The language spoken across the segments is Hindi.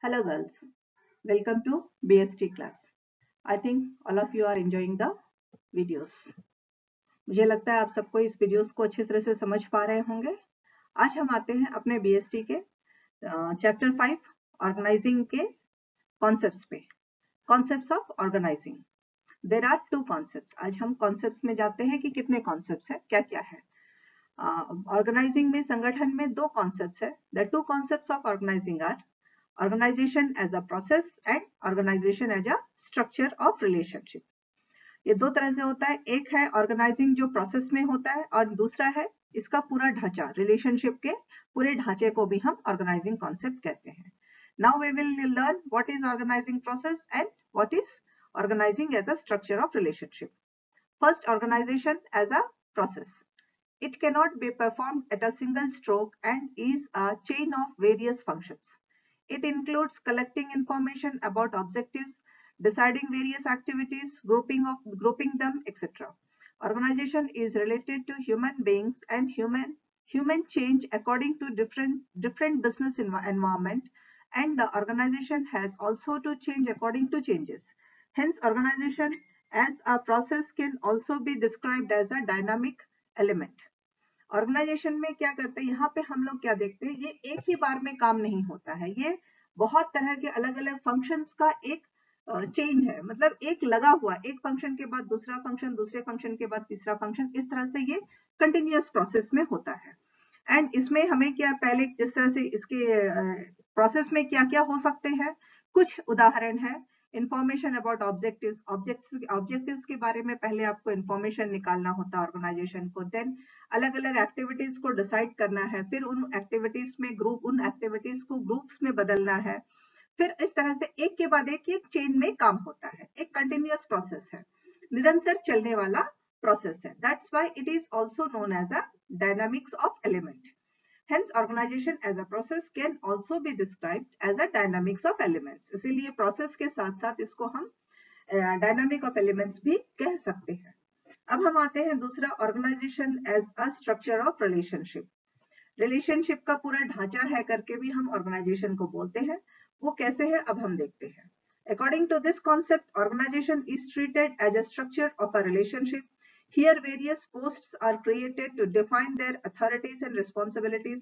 Hello girls, welcome to BST class. I think all of you are enjoying the videos. मुझे लगता है आप सबको इस वीडियोस को अच्छी तरह से समझ पा रहे होंगे। आज हम आते हैं अपने BST के चैप्टर 5 ऑर्गेनाइजिंग के कॉन्सेप्ट्स पे। Concepts of organizing. There are two concepts. आज हम कॉन्सेप्ट्स में जाते हैं कि कितने कॉन्सेप्ट्स हैं, क्या क्या है। ऑर्गेनाइजिंग में, संगठन में दो कॉन्सेप्ट्स है। The two concepts of organizing are organization as a process and organization as a structure of relationship. ये दो तरह से होता है। एक है ऑर्गेनाइजिंग जो प्रोसेस में होता है, और दूसरा है इसका पूरा ढांचा, रिलेशनशिप के पूरे ढांचे को भी हम ऑर्गेनाइजिंग कॉन्सेप्ट कहते हैं। Now we will learn what is organizing process and what is organizing as a structure of relationship. First, organization as a process. It cannot be performed at a single stroke and is a chain of various functions. It includes collecting information about objectives, deciding various activities, grouping them, etc. Organization is related to human beings and human change according to different business environment, and the organization has also to change according to changes. Hence, organization as a process can also be described as a dynamic element. Organization में क्या करते हैं, यहाँ पे हम लोग क्या देखते हैं, ये एक ही बार में काम नहीं होता है। ये बहुत तरह के अलग अलग फंक्शंस का एक चेन है। मतलब एक लगा हुआ, एक फंक्शन के बाद दूसरा फंक्शन, दूसरे फंक्शन के बाद तीसरा फंक्शन, इस तरह से ये कंटिन्यूअस प्रोसेस में होता है। एंड इसमें हमें क्या, पहले जिस तरह से इसके प्रोसेस में क्या क्या हो सकते हैं, कुछ उदाहरण है। Information about objectives. ऑब्जेक्टिव्स के बारे में पहले आपको इंफॉर्मेशन निकालना होता है ऑर्गेनाइजेशन को। देन अलग अलग एक्टिविटीज को डिसाइड करना है, फिर उन एक्टिविटीज को ग्रुप्स में बदलना है। फिर इस तरह से एक के बाद एक चेन में काम होता है। एक कंटिन्यूअस प्रोसेस है, निरंतर चलने वाला प्रोसेस है। That's why it is also known as a dynamics of element. Hence, organization as a process can also be described as a dynamics of elements. इसीलिए प्रोसेस के साथ साथ इसको हम डायनामिक ऑफ एलिमेंट्स भी कह सकते हैं। अब हम आते हैं दूसरा, organization as a structure of relationship. Relationship का पूरा ढांचा है करके भी हम ऑर्गेनाइजेशन को बोलते हैं। वो कैसे है, अब हम देखते हैं। According to this concept, organization is treated as a structure of a relationship. Here, various posts are created to define their authorities and responsibilities.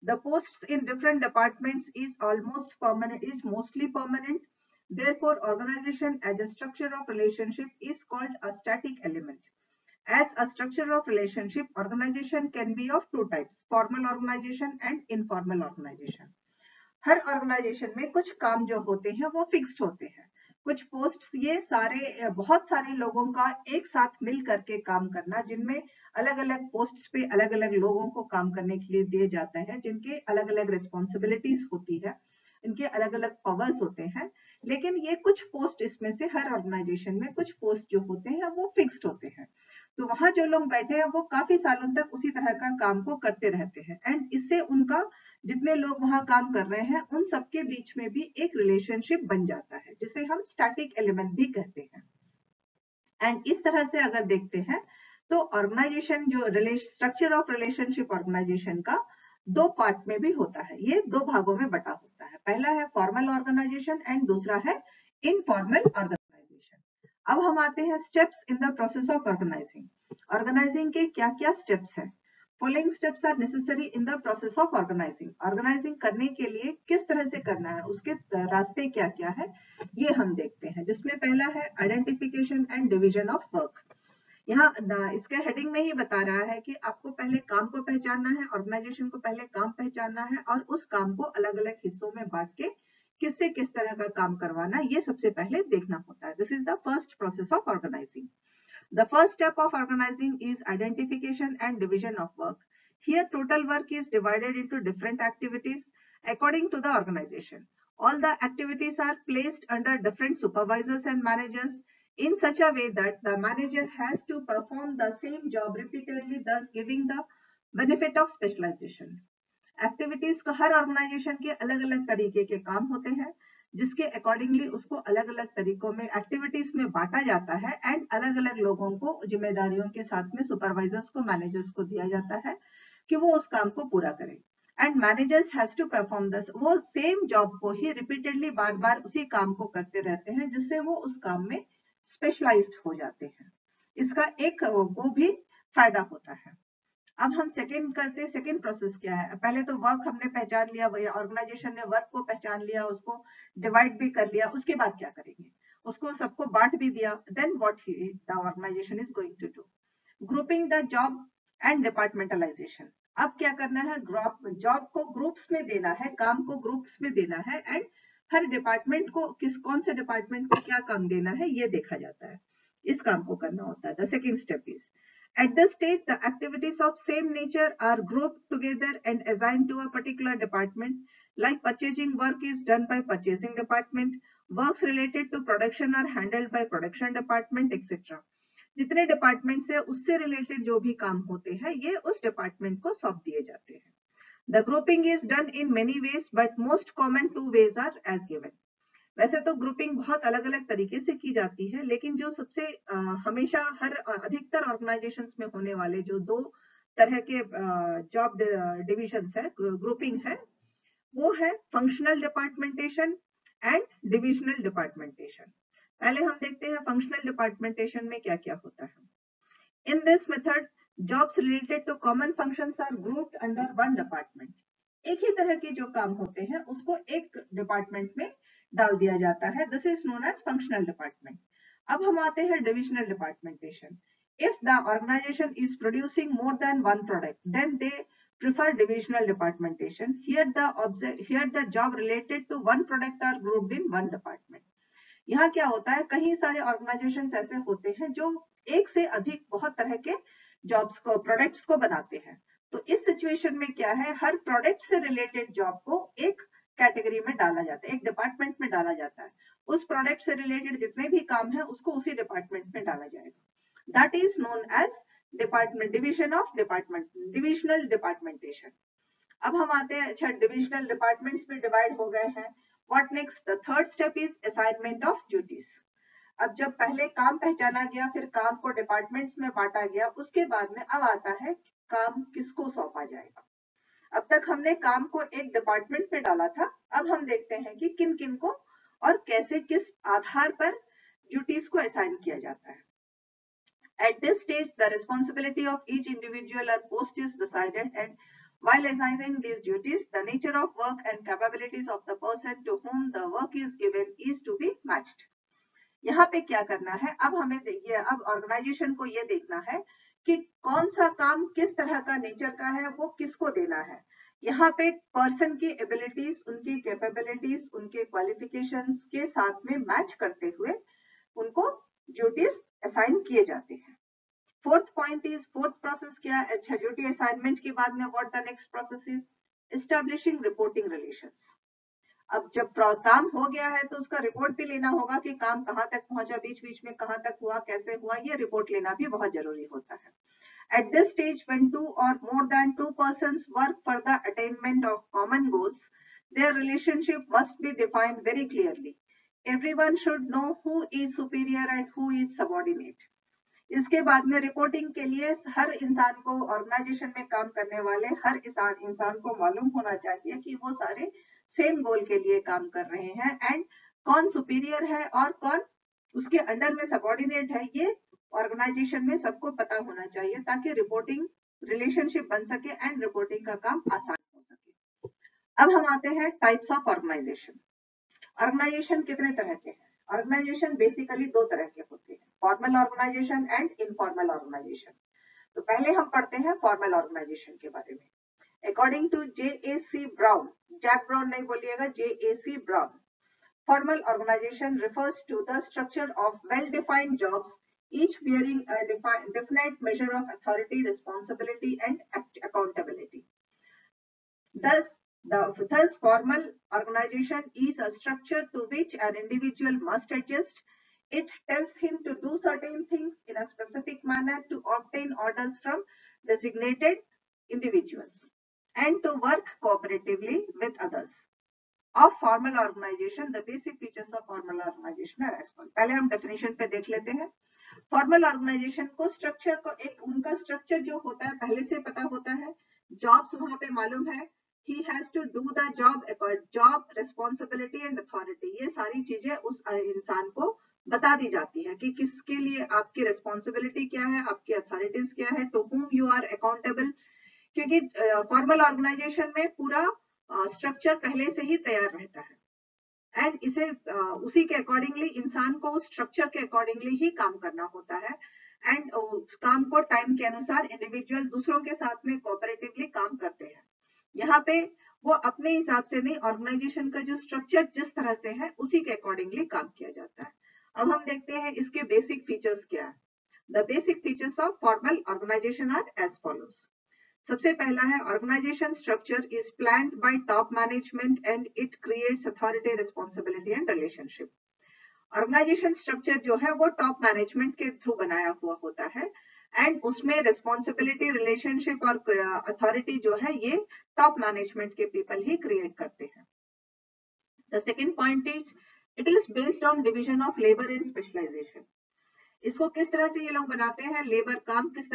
The posts in different departments is mostly permanent. Therefore, organization as a structure of relationship is called a static element. As a structure of relationship, organization can be of two types: formal organization and informal organization. हर ऑर्गेनाइजेशन में कुछ काम जो होते हैं वो फिक्स्ड होते हैं। कुछ पोस्ट, ये सारे बहुत सारे लोगों का एक साथ मिल करके काम करना, जिनमें अलग अलग पोस्ट्स पे अलग अलग लोगों को काम करने के लिए दिए जाता है, जिनके अलग अलग रिस्पॉन्सिबिलिटीज होती है, इनके अलग अलग पावर्स होते हैं। लेकिन ये कुछ पोस्ट, इसमें से हर ऑर्गेनाइजेशन में कुछ पोस्ट जो होते हैं वो फिक्स्ड होते हैं। तो वहां जो लोग बैठे हैं वो काफी सालों तक उसी तरह का काम को करते रहते हैं, एंड इससे उनका, जितने लोग वहां काम कर रहे हैं उन सबके बीच में भी एक रिलेशनशिप बन जाता है, जिसे हम स्टैटिक एलिमेंट भी कहते हैं। एंड इस तरह से अगर देखते हैं तो ऑर्गेनाइजेशन जो स्ट्रक्चर ऑफ रिलेशनशिप ऑर्गेनाइजेशन का दो पार्ट में भी होता है। ये दो भागों में बटा होता है। पहला है फॉर्मल ऑर्गेनाइजेशन एंड दूसरा है इनफॉर्मल ऑर्गेनाइजेशन। अब हम आते हैं steps in the process of organizing. Organizing के क्या क्या स्टेप्स हैं। Following steps are necessary in the process of organizing. Organizing करने के लिए किस तरह से करना है, उसके रास्ते क्या क्या है, ये हम देखते हैं। जिसमें पहला है identification and division of work. यहाँ इसके हेडिंग में ही बता रहा है कि आपको पहले काम को पहचानना है, ऑर्गेनाइजेशन को पहले काम पहचानना है, और उस काम को अलग अलग हिस्सों में बांट के किससे किस तरह का काम करवाना, ये सबसे पहले देखना होता है। This is the first process of organizing. The first step of organizing is identification and division of work. Here, total work is divided into different activities according to the organization. All the activities are placed under different supervisors and managers in such a way that the manager has to perform the same job repeatedly, thus giving the benefit of specialization. Activities का हर ऑर्गेनाइजेशन के अलग अलग तरीके के काम होते हैं, जिसके अकॉर्डिंगली उसको अलग अलग तरीकों में एक्टिविटीज में बांटा जाता है, एंड अलग अलग लोगों को जिम्मेदारियों के साथ में सुपरवाइजर्स को, मैनेजर्स को दिया जाता है कि वो उस काम को पूरा करें. And managers has to perform this. वो सेम जॉब को ही रिपीटेडली बार बार उसी काम को करते रहते हैं, जिससे वो उस काम में स्पेशलाइज्ड हो जाते हैं। इसका एक वो भी फायदा होता है। अब हम सेकेंड करते हैं। सेकेंड प्रोसेस क्या है? पहले तो वर्क हमने पहचान लिया, ऑर्गेनाइजेशन ने वर्क को पहचान लिया, उसको डिवाइड भी कर लिया। उसके बाद क्या करेंगे? उसको सबको बांट भी दिया। Then what the organization is going to do? Grouping the job and departmentalization. अब क्या करना है? जॉब को ग्रुप्स में देना है, काम को ग्रुप्स में देना है, एंड हर डिपार्टमेंट को कौन से डिपार्टमेंट को क्या काम देना है ये देखा जाता है। इस काम को करना होता है। The second step is, at this stage, the activities of same nature are grouped together and assigned to a particular department. Like purchasing work is done by purchasing department, works related to production are handled by production department, etc. जितने डिपार्टमेंट से उससे रिलेटेड जो भी काम होते हैं ये उस डिपार्टमेंट को सौंप दिए जाते हैं। The grouping is done in many ways, but most common two ways are as given. वैसे तो ग्रुपिंग बहुत अलग अलग तरीके से की जाती है, लेकिन जो सबसे हमेशा हर अधिकतर ऑर्गेनाइजेशंस में होने वाले जो दो तरह के जॉब डिविजन्स है, ग्रुपिंग है, वो है फंक्शनल डिपार्टमेंटेशन एंड डिविजनल डिपार्टमेंटेशन। पहले हम देखते हैं फंक्शनल डिपार्टमेंटेशन में क्या क्या होता है। In this method jobs related to common functions are grouped under one department. एक ही तरह के जो काम होते हैं उसको एक डिपार्टमेंट में डाल दिया जाता है। This is known as functional department. अब हम आते हैं divisional departmentation. If the organization is producing more than one product, then they prefer divisional departmentation. Here the job related to one product are grouped in one department. यहाँ क्या होता है? कई सारे ऑर्गेनाइजेशंस ऐसे होते हैं जो एक से अधिक बहुत तरह के जॉब्स को, प्रोडक्ट्स को बनाते हैं। तो इस सिचुएशन में क्या है? हर प्रोडक्ट से रिलेटेड जॉब को एक कैटेगरी में डाला जाता है, एक डिपार्टमेंट में डाला जाता है। उस प्रोडक्ट से रिलेटेड जितने भी काम है उसको उसी डिपार्टमेंट में डाला जाएगा। That is known as department division of department, divisional departmentation. अब हम आते हैं, अच्छा डिविजनल डिपार्टमेंट्स में डिवाइड हो गए हैं। What next? The third step is assignment of duties. अब जब पहले काम पहचाना गया, फिर काम को डिपार्टमेंट्स में बांटा गया, उसके बाद में अब आता है काम किसको सौंपा जाएगा। अब तक हमने काम को एक डिपार्टमेंट में डाला था, अब हम देखते हैं कि किन किन को और कैसे किस आधार पर ड्यूटीज को असाइन किया जाता है। At this stage, the responsibility of each individual or post is decided, and while assigning these duties, the nature of work and capabilities of the person to whom the work is given is to be matched. यहाँ पे क्या करना है? अब हमें देखिए, अब ऑर्गेनाइजेशन को ये देखना है कि कौन सा काम किस तरह का नेचर का है, वो किसको देना है। यहाँ पे पर्सन की एबिलिटीज, उनकी कैपेबिलिटीज, उनके क्वालिफिकेशंस के साथ में मैच करते हुए उनको ड्यूटीज असाइन किए जाते हैं। Fourth point is, fourth process क्या है? अच्छा, ड्यूटी असाइनमेंट के बाद में what the next process is? Establishing reporting relations. अब जब काम हो गया है तो उसका रिपोर्ट भी लेना होगा कि काम कहाँ तक पहुंचा, बीच बीच में कहाँ तक हुआ, कैसे हुआ, ये रिपोर्ट लेना भी बहुत जरूरी होता है। At this stage, when two or more than two persons work for the attainment of common goals, their relationship must be defined very clearly. Everyone should know who is superior and who is subordinate. इसके बाद में रिपोर्टिंग के लिए हर इंसान को, ऑर्गेनाइजेशन में काम करने वाले हर इंसान को मालूम होना चाहिए कि वो सारे सेम गोल के लिए काम कर रहे हैं, एंड कौन सुपीरियर है और कौन उसके अंडर में सबऑर्डिनेट है, ये ऑर्गेनाइजेशन में सबको पता होना चाहिए, ताकि रिपोर्टिंग रिलेशनशिप बन सके एंड रिपोर्टिंग का काम आसान हो सके। अब हम आते हैं टाइप्स ऑफ ऑर्गेनाइजेशन। ऑर्गेनाइजेशन कितने तरह के हैं? ऑर्गेनाइजेशन बेसिकली दो तरह के होते हैं, formal organization and informal organization. तो पहले हम पढ़ते हैं फॉर्मल ऑर्गेनाइजेशन के बारे में। According to J.A.C. Brown, Jack Brown नहीं बोलिएगा, J.A.C. Brown, formal organization refers to the structure of well-defined jobs, each bearing a definite measure of authority, responsibility, and accountability. Thus, formal organization is a structure to which an individual must adjust. It tells him to do certain things in a specific manner to obtain orders from designated individuals and to work cooperatively with others. Of formal organization, the basic features of formal organization are as follows. पहले हम definition पे देख लेते हैं। फॉर्मल ऑर्गेनाइजेशन को स्ट्रक्चर को, एक उनका स्ट्रक्चर जो होता है पहले से पता होता है, जॉब्स वहां पे मालूम है, he has to do the job responsibility and authority, ये सारी चीजें उस इंसान को बता दी जाती है कि किसके लिए आपकी रिस्पॉन्सिबिलिटी क्या है, आपकी अथॉरिटीज क्या है, to whom you are accountable। क्योंकि फॉर्मल ऑर्गेनाइजेशन में पूरा स्ट्रक्चर पहले से ही तैयार रहता है एंड इसे उसी के अकॉर्डिंगली इंसान को उस स्ट्रक्चर के अकॉर्डिंगली ही काम करना होता है एंड काम को टाइम के अनुसार इंडिविजुअल दूसरों के साथ में कोऑपरेटिवली काम करते हैं। यहाँ पे वो अपने हिसाब से नहीं, ऑर्गेनाइजेशन का जो स्ट्रक्चर जिस तरह से है उसी के अकॉर्डिंगली काम किया जाता है। अब हम देखते हैं इसके बेसिक फीचर्स क्या है। The basic features of formal organization are as follows. सबसे पहला है organization structure is planned by top management and it creates authority, responsibility and relationship. Organization structure जो है वो टॉप मैनेजमेंट के थ्रू बनाया हुआ होता है एंड उसमें रिस्पॉन्सिबिलिटी, रिलेशनशिप और अथॉरिटी जो है ये टॉप मैनेजमेंट के पीपल ही क्रिएट करते हैं। The second point is it is based on division of labour and specialization. इसको किस तरह से ये लोग बनाते हैं, लेबर काम किस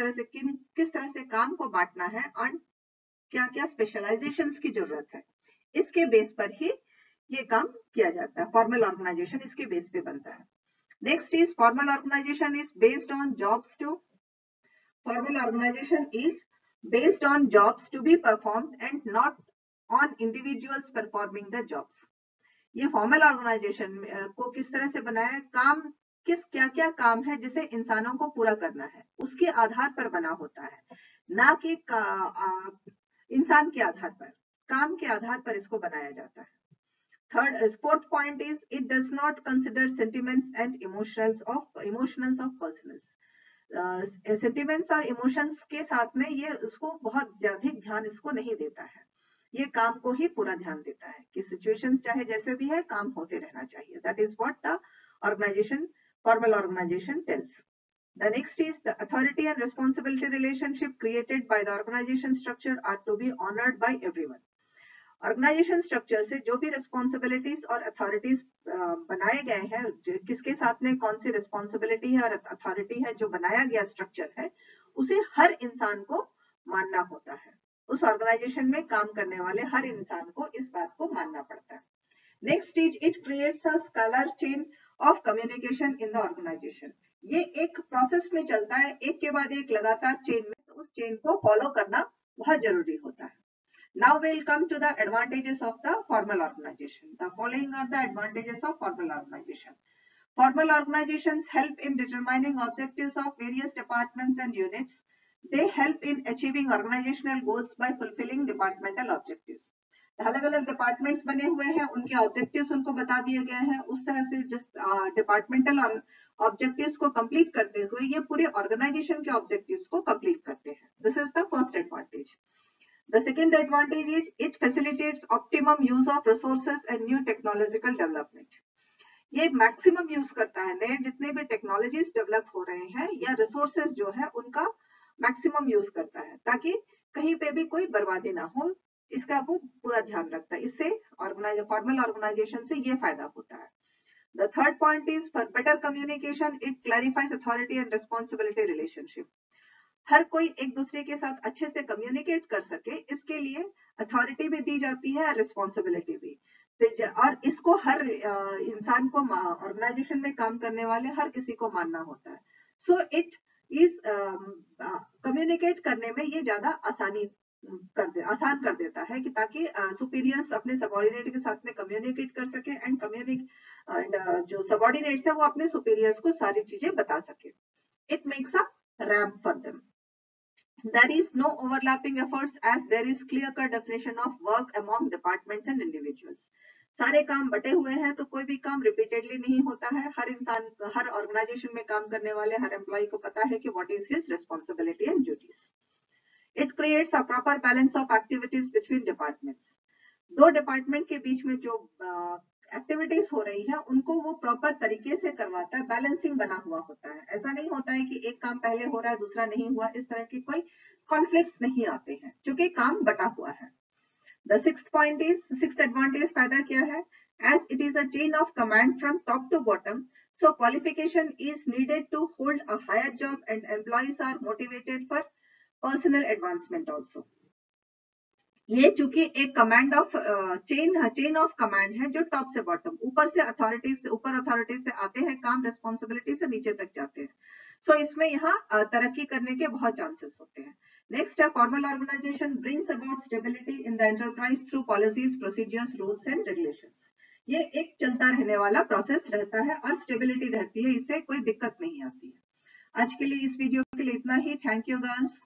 तरह से काम को बांटना है और क्या क्या स्पेशलाइजेशन की जरूरत है, इसके बेस पर ही ये काम किया जाता है। फॉर्मल ऑर्गेनाइजेशन इसके बेस पे बनता है। Next is formal organization is based on jobs to. Formal organization is based on jobs to be performed and not on individuals performing the jobs. ये फॉर्मल ऑर्गेनाइजेशन को किस तरह से बनाया है, काम क्या क्या काम है जिसे इंसानों को पूरा करना है उसके आधार पर बना होता है, ना कि इंसान के आधार पर, काम के आधार पर इसको बनाया जाता है। Fourth point is it does not consider sentiments and emotions of personals. Sentiments और emotions के साथ में ये उसको बहुत ज्यादा ध्यान इसको नहीं देता है, ये काम को ही पूरा ध्यान देता है कि सिचुएशंस चाहे जैसे भी है काम होते रहना चाहिए। That is what the formal organization tells. The next is the authority and responsibility relationship created by the organization structure are to be honored by everyone. Organization structure से जो भी रिस्पॉन्सिबिलिटीज और अथॉरिटीज बनाए गए हैं, किसके साथ में कौन सी रिस्पॉन्सिबिलिटी है और अथॉरिटी है, जो बनाया गया स्ट्रक्चर है उसे हर इंसान को मानना होता है। उस ऑर्गेनाइजेशन में काम करने वाले हर इंसान को इस बात को मानना पड़ता है। Next is it creates a scalar chain of communication in the organization. ये एक प्रोसेस में चलता है, एक के बाद एक लगातार चेन में, तो उस चेन को फॉलो करना बहुत जरूरी होता है। Now we'll come to the advantages of the formal organization. The following are the advantages of formal organization. Formal organizations help in determining objectives of various departments and units. They help in achieving organizational goals by fulfilling departmental objectives. अलग अलग डिपार्टमेंट्स बने हुए हैं, उनके ऑब्जेक्टिव्स उनको बता दिए गए हैं, उस तरह से जिस डिपार्टमेंटल ऑब्जेक्टिव्स को कंप्लीट करते हुए ये पूरे ऑर्गेनाइजेशन के ऑब्जेक्टिव्स को कंप्लीट करते हैं। This is the first advantage. The second advantage is it facilitates optimum use of resources and new technological development. ये मैक्सिमम यूज करता है, नए जितने भी टेक्नोलॉजीज डेवलप हो रहे हैं या रिसोर्सेज जो है उनका मैक्सिमम यूज करता है ताकि कहीं पे भी कोई बर्बादी ना हो, इसका वो पूरा ध्यान रखता है। इससे फॉर्मल ऑर्गेनाइजेशन से ये फायदा होता है। The third point is for better communication, it clarifies authority and responsibility relationship. हर कोई एक दूसरे के साथ अच्छे से कम्युनिकेट कर सके, इसके लिए अथॉरिटी भी दी जाती है और रिस्पॉन्सिबिलिटी भी, और इसको हर इंसान को ऑर्गेनाइजेशन में काम करने वाले हर किसी को मानना होता है। सो इट इज कम्युनिकेट करने में ये ज्यादा आसान कर देता है कि ताकि सुपीरियर्स अपने सबऑर्डिनेट के साथ में कम्युनिकेट कर सके एंड जो सबऑर्डिनेट्स है वो अपने सुपीरियर्स को सारी चीजें बता सके। It makes a ramp for them. There is no overlapping efforts as there is clear-cut definition of work among departments and individuals. सारे काम बटे हुए हैं तो कोई भी काम रिपीटेडली नहीं होता है। हर इंसान, हर ऑर्गेनाइजेशन में काम करने वाले हर एम्प्लॉय को पता है कि what is his responsibility and duties. It creates a proper balance of activities between departments. दो डिपार्टमेंट के बीच में जो एक्टिविटीज हो रही है उनको वो प्रॉपर तरीके से करवाता है, बैलेंसिंग बना हुआ होता है। ऐसा नहीं होता है कि एक काम पहले हो रहा है दूसरा नहीं हुआ, इस तरह की कोई कॉन्फ्लिक्ट्स नहीं आते हैं क्योंकि काम बटा हुआ है। द सिक्स्थ एडवांटेज फायदा क्या है, as it is a chain of command from top to bottom, so qualification is needed to hold a higher job and employees are motivated for personal advancement also. ये चूंकि एक command of chain of command है, जो टॉप से बॉटम, ऊपर से अथॉरिटी से आते हैं काम, रिस्पॉन्सिबिलिटी से नीचे तक जाते हैं। सो इसमें यहाँ तरक्की करने के बहुत चांसेस होते हैं। नेक्स्ट है formal organization brings about stability in the enterprise through policies, procedures, rules and regulations. ये एक चलता रहने वाला प्रोसेस रहता है और स्टेबिलिटी रहती है, इससे कोई दिक्कत नहीं आती है। आज के लिए इस वीडियो के लिए इतना ही। Thank you girls.